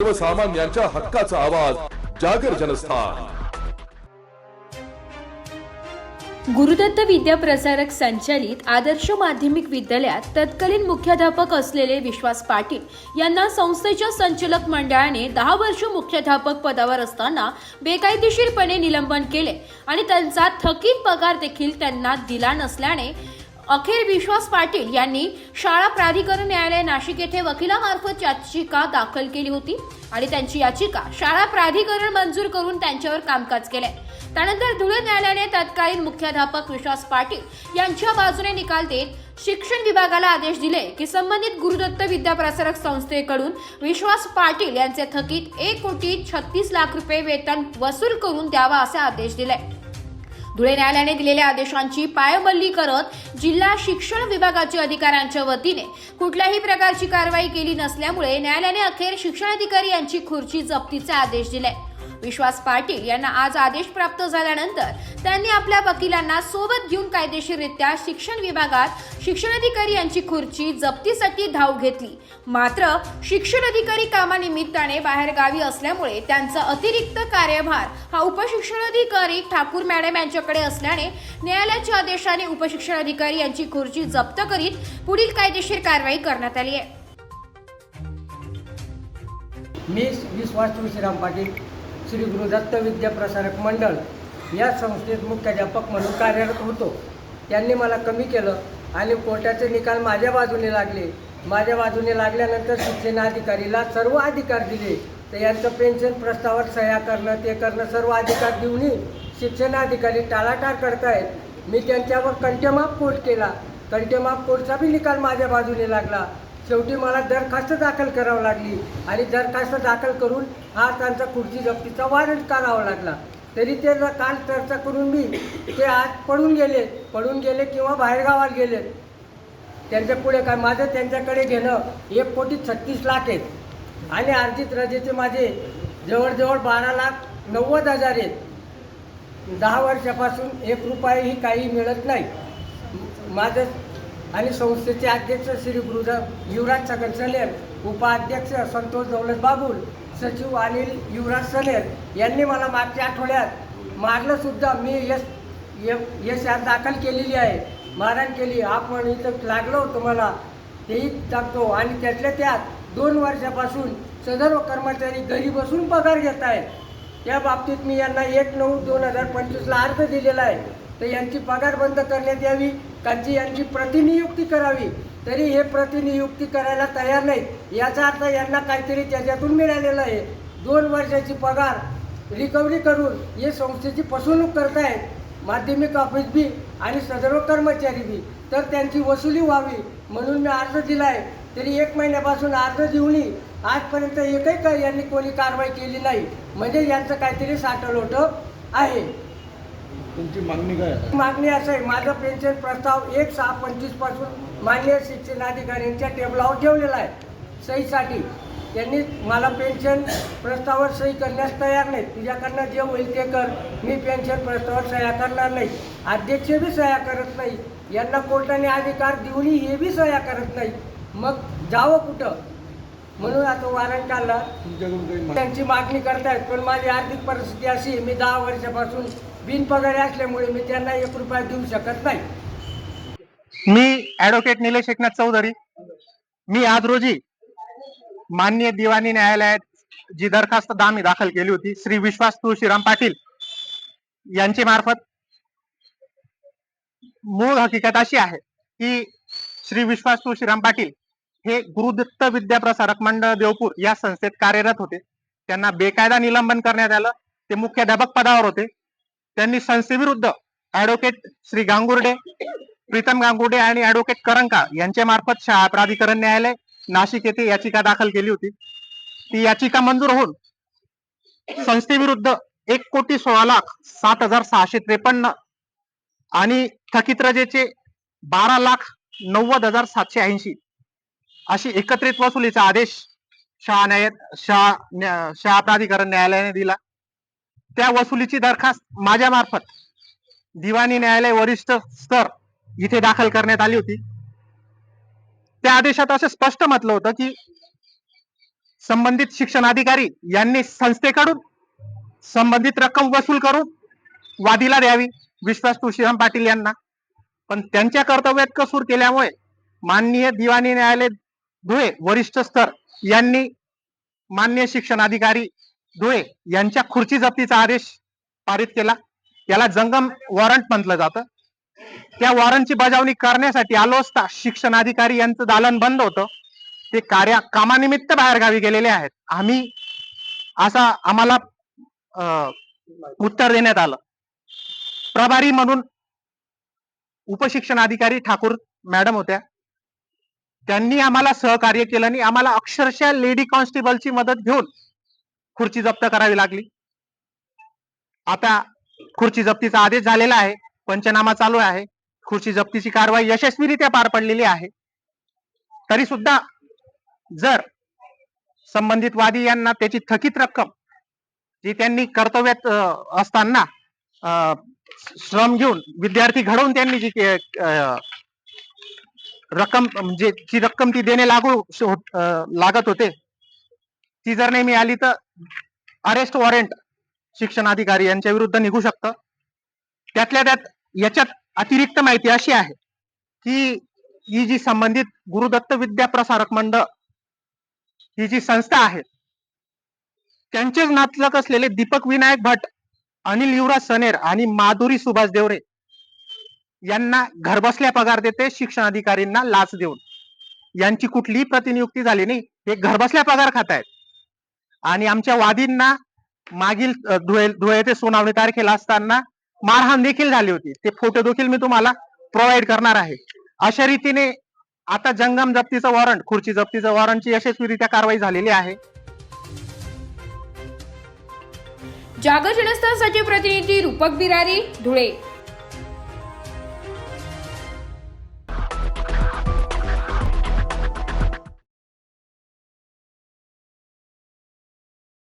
सर्वसामान्यांच्या हक्काचा आवाज जागर जनस्थान। गुरुदत्त विद्या प्रसारक संचालित आदर्श माध्यमिक विद्यालयात तत्कालीन मुख्याध्यापक असलेले विश्वास पाटील यांना संस्थेच्या संचालक मंडळाने 10 वर्ष मुख्याध्यापक पदावर असताना बेकायदेशीरपणे निलंबन केले आणि त्यांचा थकीत पगार देखील त्यांना दिला नसल्याने अखेर विश्वास पाटील यांनी शाळा प्राधिकरण न्यायालय नाशिक येथे वकिलामार्फत याचिका दाखल केली होती आणि त्यांची याचिका शाळा प्राधिकरण मंजूर करून त्यांच्यावर कामकाज केले। त्यानंतर धुळे न्यायालयाने तत्कालीन मुख्याध्यापक विश्वास पाटील यांच्या बाजूने निकाल देत शिक्षण विभागाला आदेश दिले की संबंधित गुरुदत्त विद्या प्रसारक संस्थेकडून विश्वास पाटील यांचे थकीत 1,36,00,000 रुपये वेतन वसूल करून द्यावा असे आदेश दिले। धुळे न्यायालयाने दिलेल्या आदेशांची पायमल्ली करत जिल्हा शिक्षण विभागाच्या अधिकाऱ्यांच्या वतीने कुठल्याही प्रकारची कारवाई केली नसल्यामुळे न्यायालयाने अखेर शिक्षणाधिकारी यांची खुर्ची जप्तीचे आदेश दिले। विश्वास पाटील यांना आज आदेश प्राप्त झाल्यानंतर त्यांनी आपल्या वकिलांना सोबत घेऊन कायदेशीररित्या शिक्षण विभागात शिक्षणाधिकारी यांची खुर्ची जप्तीसाठी धाव घेतली। मात्र शिक्षणाधिकारी कामानिमित्ताने बाहेर गावी असल्यामुळे त्यांचा अतिरिक्त कार्यभार हा उपशिक्षणाधिकारी ठाकूर मॅडम यांच्याकडे असल्याने न्यायालयाच्या आदेशाने उपशिक्षणाधिकारी यांची खुर्ची जप्त करीत पुढील कायदेशीर कारवाई करण्यात आली आहे। मी विश्वास तुळशीराम पाटील श्री गुरुदत्त विद्या प्रसारक मंडळ या संस्थेत मुख्याध्यापक म्हणून कार्यरत होतो। त्यांनी मला कमी केलं आणि कोर्टाचे निकाल माझ्या बाजूने लागले। माझ्या बाजूने लागल्यानंतर शिक्षणाधिकारीला सर्व अधिकार दिले, तर यांचं पेन्शन प्रस्तावावर सह्या करणं ते करणं सर्व अधिकार देऊनही शिक्षणाधिकारी टाळाटाळ करतायत। मी त्यांच्यावर कंटेम्प्ट ऑफ कोर्ट केला, कंटेम्प्ट ऑफ कोर्टचा बी निकाल माझ्या बाजूने लागला। शेवटी मला दरखास्त दाखल करावी लागली आणि दरखास्त दाखल करून हा त्यांचा खुर्ची जप्तीचा वॉरंट काढावा लागला। तरी ते काल चर्चा करून मी ते आज पळून गेले किंवा बाहेरगावाला गेले। त्यांच्या पुढे काय माझं त्यांच्याकडे घेणं 1,36,00,000 आहेत आणि अर्जित रजेचे माझे जवळजवळ 12,90,000 आहेत। 10 वर्षापासून 1 रुपयाही काही मिळत नाही। माझं आणि संस्थेचे अध्यक्ष श्री युवराज छगन सनेर, उपाध्यक्ष संतोष दौलत बाबुल, सचिव अनिल युवराज सनेर यांनी मला मागच्या आठवड्यात मारलं सुद्धा। मी एस.आर दाखल केलेली आहे, मारहाण केली। आपण इथं लागलो होतं मला तेही टाकतो आणि त्यातल्या त्यात 2 वर्षापासून सदर कर्मचारी घरी बसून पगार घेत आहेत। त्या बाबतीत मी यांना 1/9/2025ला अर्ज दिलेला आहे, तर यांची पगार बंद करण्यात यावी, त्यांची यांची प्रतिनियुक्ती करावी। तरी हे प्रतिनियुक्ती करायला तयार नाहीत। याचा अर्थ यांना काहीतरी त्याच्यातून मिळालेलं आहे। 2 वर्षाची पगार रिकव्हरी करून हे संस्थेची फसवणूक करतायत, माध्यमिक ऑफिस बी आणि सदर कर्मचारी बी। तर त्यांची वसुली व्हावी म्हणून मी अर्ज दिला आहे। तरी 1 महिन्यापासून अर्ज देऊनही आजपर्यंत एकही यांनी कोणी कारवाई केली नाही, म्हणजे यांचं काहीतरी साठवलोटं आहे। तुमची मागणी काय आहे? मागणी असं आहे, माझा पेन्शन प्रस्ताव 1/6/25 पासून माननीय शिक्षणाधिकाऱ्यांच्या टेबलावर ठेवलेला आहे सहीसाठी। त्यांनी मला पेन्शन प्रस्तावावर सही करण्यास तयार नाही। तुझ्याकडनं जे होईल ते कर, मी पेन्शन प्रस्तावावर सह्या करणार नाही। अध्यक्ष बी सह्या करत नाही, यांना कोर्टाने अधिकार देऊनही हे बी सह्या करत नाही, मग जावं कुठं? म्हणून आता वॉरंट काढला। त्यांची मागणी करतायत, पण माझी आर्थिक परिस्थिती अशी, मी 10 वर्षापासून बिनपगारी असल्यामुळे मी त्यांना 1 रुपया देऊ शकत नाही। मी ॲडव्होकेट निलेश एकनाथ चौधरी, मी आज रोजी माननीय दिवाणी न्यायालयात जी दरखास्त आम्ही दाखल केली होती श्री विश्वास तुळशीराम पाटील यांचे मार्फत, मूळ हकीकत अशी आहे की श्री विश्वास तुळशीराम पाटील हे गुरुदत्त विद्या प्रसारक मंडळ देवपूर या संस्थेत कार्यरत होते। त्यांना बेकायदा निलंबन करण्यात आलं। ते मुख्याध्यापक पदावर होते। त्यांनी संस्थेविरुद्ध ॲडव्होकेट श्री गांगुर्डे, प्रीतम गांगुर्डे आणि ॲडव्होकेट करंका यांच्या मार्फत शाळा प्राधिकरण न्यायालय नाशिक येथे याचिका दाखल केली होती। ती याचिका मंजूर होऊन संस्थेविरुद्ध 1,16,07,653 आणि थकीत रजेचे 12,90,780 अशी एकत्रित वसुलीचा आदेश शाळा प्राधिकरण न्यायालयाने दिला। त्या वसुलीची दरखास्त माझ्या मार्फत दिवाणी न्यायालय वरिष्ठ स्तर इथे दाखल करण्यात आली होती। त्या आदेशात असं स्पष्ट म्हटलं होतं की संबंधित शिक्षणाधिकारी यांनी संस्थेकडून संबंधित रक्कम वसूल करून वादीला द्यावी विश्वास तुळशीराम पाटील यांना. पण त्यांच्या कर्तव्यात कसूर केल्यामुळे माननीय दिवाणी न्यायालय धुळे वरिष्ठ स्तर यांनी माननीय शिक्षणाधिकारी धुळे यांच्या खुर्ची जप्तीचा आदेश पारित केला. याला जंगम वॉरंट म्हटलं जातं. त्या वॉरंटची बजावणी करण्यासाठी आलो असता शिक्षणाधिकारी यांचं दालन बंद होतं. ते कामानिमित्त बाहेरगावी गेलेले आहेत. आम्हाला उत्तर देण्यात आलं. प्रभारी म्हणून उपशिक्षणाधिकारी ठाकूर मॅडम होत्या. त्यांनी आम्हाला सहकार्य केलं आणि आम्हाला अक्षरशः लेडी कॉन्स्टेबलची मदत घेऊन खुर्ची जप्त करावी लागली. आता खुर्ची जप्तीचा आदेश झालेला आहे. पंचनामा चालू आहे. खुर्ची जप्तीची कारवाई यशस्वीरित्या पार पडलेली आहे. तरी सुद्धा जर संबंधित वादी यांना त्याची थकीत रक्कम जी त्यांनी कर्तव्यात असताना श्रम घेऊन विद्यार्थी घडवून त्यांनी जी रक्कम म्हणजे जी रक्कम ती देणे लागत होते ती जर नाही मिळाली तर अरेस्ट वॉरंट शिक्षणाधिकारी यांच्या विरुद्ध निघू शकतं. त्यातल्या त्यात याच्यात अतिरिक्त माहिती अशी आहे की ही जी संबंधित गुरुदत्त विद्या प्रसारक मंडळ ही जी संस्था आहे त्यांचेच नातलग असलेले दीपक विनायक भट, अनिल युवराज सनेर आणि माधुरी सुभाष देवरे यांना घरबसल्या पगार देते शिक्षणाधिकारींना लाच देऊन. यांची कुठलीही प्रतिनियुक्ती झाली नाही. हे घरबसल्या पगार खात आहेत. आणि आमच्या वादींना मागील धुळे येथे सुनावणी तारखेला असताना मारहाण देखील झाली होती. ते फोटो देखील मी तुम्हाला प्रोव्हाइड करणार आहे. अशा रीतीने आता जंगम जप्तीचं वॉरंट, खुर्ची जप्तीचं वॉरंटची यशस्वीरित्या कारवाई झालेली आहे. जागर जनस्थानसाठी प्रतिनिधी रूपक बिरारी, धुळे.